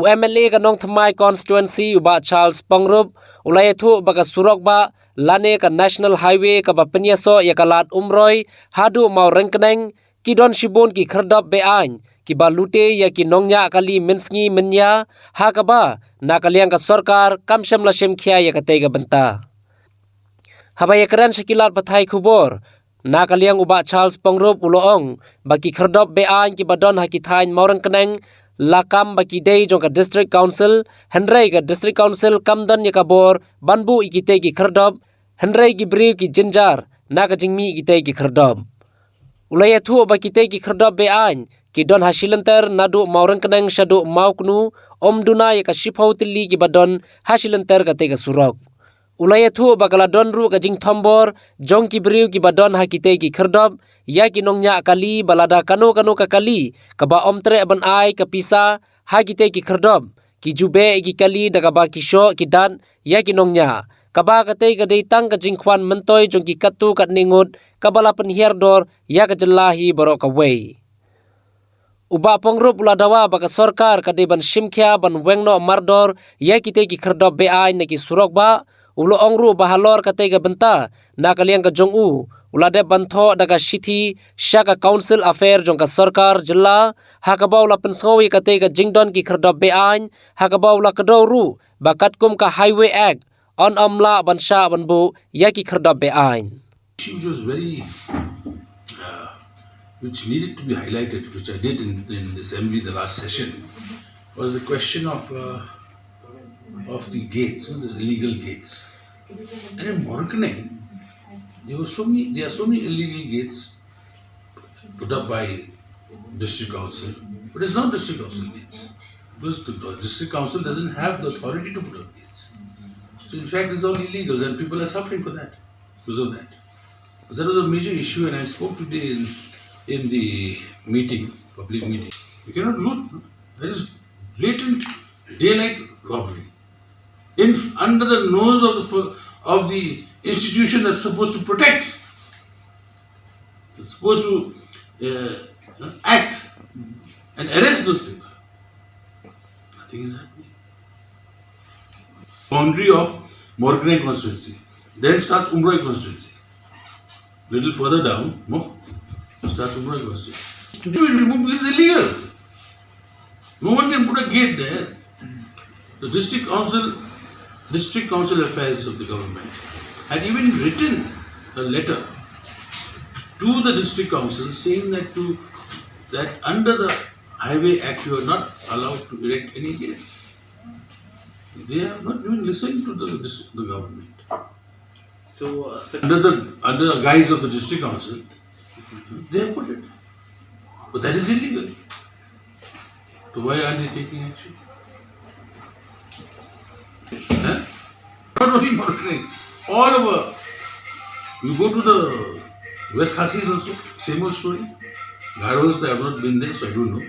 MLA ka nong thamai constituency uba Charles Pyngrope ulai thu ba ka Surok ba lane ka national highway ka ba penyaso ya kalat Umroi hadu Mawryngkneng ki don shibon ki Khyrdop be ain ki ba lute ya ki nongnya kali mensngi menya Haka ba na kaliang ka sarkar kamsham la shem khia ya ka tega banta habaya kran shakilat pathai khubor na kaliang uba Charles Pyngrope uloong baki Khyrdop be ain ki ba don haki thain Mawryngkneng lakam baki day jong ka district council henrei ka district council kamdan ya kabor banbu ikite ki Khyrdop henrei ki briu ki jinjar na ka jingmi ikite ki Khyrdop ulaya thu baki te ki Khyrdop be ain ki don Lynter nadu Mawryngkneng shadu mauknu omduna ya ka shipau tilli ki badon Lynter ka te ka Surok ulaya thu bakala don ru ka jing thombor jong ki briu ki badon hakite ki Khyrdop ya ki nongnya kali balada kanu ka kali ka ba omtre ban ai ka pisa hakite ki Khyrdop ki jube ki kali daga ba ki sho ki dan ya ki nongnya ka ba ka te ka dei tang ka jing khwan mentoy jong ki katu kat ningut ka bala pen hierdor ya ka jelahi borok ka wei uba Pyngrope uladawa baka sarkar ka de ban shimkhya ban wengno mardor ya ki te ki Khyrdop be ai na ki Surok ba ulo ongru bahalor kate ga benta na kaliang ka jong u ulade bantho daga shithi shaka council affair jong ka sarkar jilla Haka baula pensngawi kate ga jingdon ki Khyrdop be ain Haka baula kadawru bakat kum ka highway act on amla bansha banbu ya ki Khyrdop be ain which was very which needed to be highlighted, which I did in the assembly the last session, was the question of the gates, these illegal gates. And in Mawryngkneng, there are so many illegal gates put up by district council, but it's not district council gates because the district council doesn't have the authority to put up gates. So in fact, it's all illegal, and people are suffering for that because of that. But that was a major issue, and I spoke today in the meeting, public meeting. You cannot loot. There is blatant daylight robbery under the nose of the institution that's supposed to protect, it's supposed to act and arrest those people. Nothing is happening. Boundary of Mawryngkneng constituency, then starts Umroi constituency. Little further down, starts Umroi constituency. To be removed is illegal. No one can put a gate there. The district council affairs of the government had even written a letter to the district council saying that under the Highway Act you are not allowed to erect any gates. They have not even listened to the government. So under the guise of the district council, they have put it. But that is illegal. So why are they taking action? Not only Mawryngkneng, all over. You go to the West Khasis also, same old story. Gharwans, I have not been there, so I don't know.